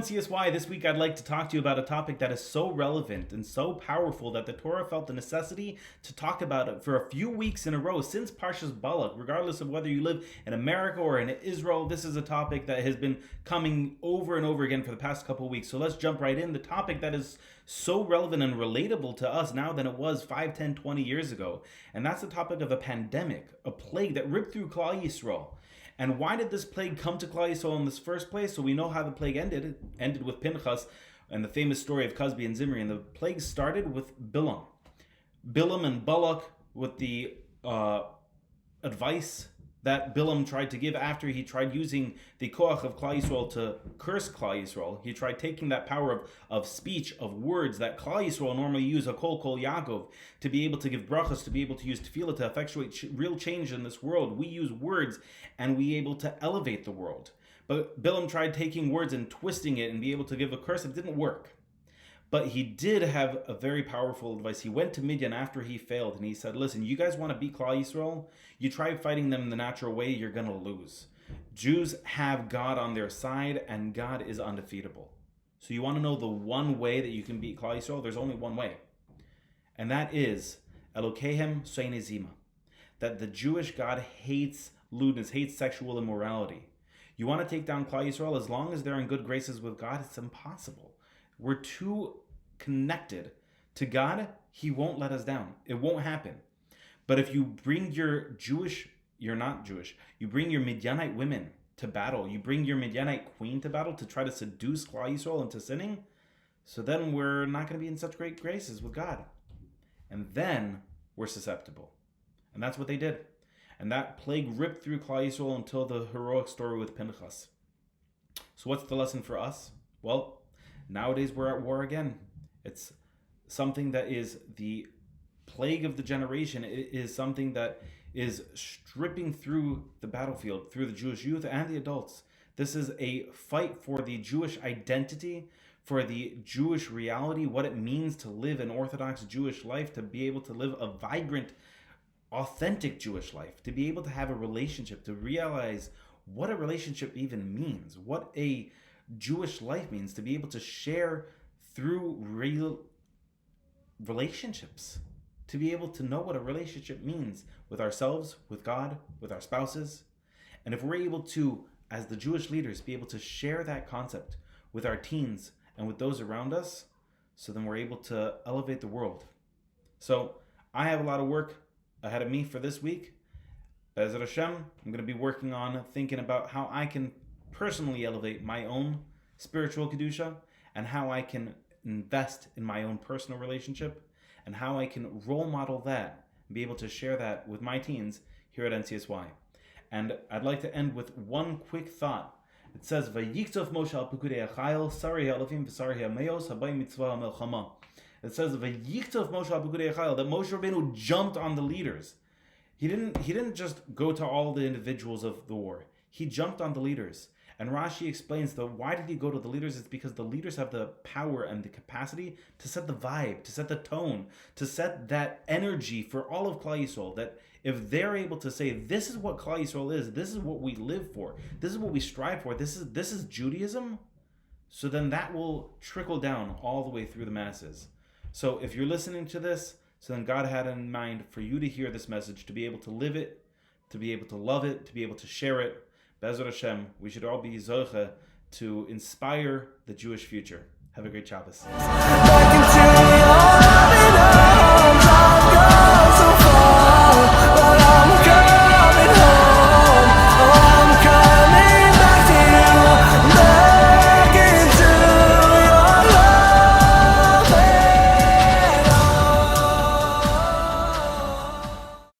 NCSY, this week I'd like to talk to you about a topic that is so relevant and so powerful that the Torah felt the necessity to talk about it for a few weeks in a row since Parshas Balak. Regardless of whether you live in America or in Israel, this is a topic that has been coming over and over again for the past couple of weeks. So let's jump right in. The topic that is so relevant and relatable to us now than it was 5, 10, 20 years ago. And that's the topic of a pandemic, a plague that ripped through Klal Yisrael. And why did this plague come to Klal Yisrael in this first place? So we know how the plague ended. It ended with Pinchas and the famous story of Katz and Zimri. And the plague started with Bilam. Bilam and Balak with the advice that Bilam tried to give after he tried using the koach of Klal Yisrael to curse Klal Yisrael. He tried taking that power of speech, of words that Klal Yisrael normally use, a kol Yaakov, to be able to give brachas, to be able to use tefillah, to effectuate real change in this world. We use words and we able to elevate the world. But Bilam tried taking words and twisting it and be able to give a curse. It didn't work. But he did have a very powerful advice. He went to Midian after he failed and he said, listen, you guys want to beat Klal Yisrael? You try fighting them the natural way, you're going to lose. Jews have God on their side and God is undefeatable. So you want to know the one way that you can beat Klal Yisrael? There's only one way. And that is Elokehem Soinezima. That the Jewish God hates lewdness, hates sexual immorality. You want to take down Klal Yisrael? As long as they're in good graces with God, it's impossible. We're too connected to God. He won't let us down. It won't happen. But if you bring you're not Jewish, you bring your Midianite women to battle, you bring your Midianite queen to battle to try to seduce Klal Yisrael into sinning, so then we're not going to be in such great graces with God. And then we're susceptible. And that's what they did. And that plague ripped through Klal Yisrael until the heroic story with Pinchas. So what's the lesson for us? Well, nowadays we're at war again. It's something that is the plague of the generation. It is something that is stripping through the battlefield, through the Jewish youth and the adults. This is a fight for the Jewish identity, for the Jewish reality, what it means to live an Orthodox Jewish life, to be able to live a vibrant, authentic Jewish life, to be able to have a relationship, to realize what a relationship even means, what a Jewish life means, to be able to share through real relationships, to be able to know what a relationship means with ourselves, with God, with our spouses. And if we're able to, as the Jewish leaders, be able to share that concept with our teens and with those around us, so then we're able to elevate the world. So I have a lot of work ahead of me for this week. Be'ezrat Hashem, I'm going to be working on thinking about how I can personally elevate my own spiritual kedusha and how I can invest in my own personal relationship and how I can role model that and be able to share that with my teens here at NCSY. And I'd like to end with one quick thought. It says, Vayiktzov Moshe al Pekudei HaChayil, Sari HaElofim v'Sari HaMeos, Habai Mitzvah HaMelchama. It says, Vayiktzov Moshe al Pekudei HaChayil, that Moshe Rabbeinu jumped on the leaders. He didn't just go to all the individuals of the war. He jumped on the leaders. And Rashi explains that why did he go to the leaders? It's because the leaders have the power and the capacity to set the vibe, to set the tone, to set that energy for all of Klal Yisrael. That if they're able to say, this is what Klal Yisrael is, this is what we live for, this is what we strive for, this is Judaism, so then that will trickle down all the way through the masses. So if you're listening to this, so then God had in mind for you to hear this message, to be able to live it, to be able to love it, to be able to share it. Be'ezrat Hashem, we should all be zoche to inspire the Jewish future. Have a great Shabbos.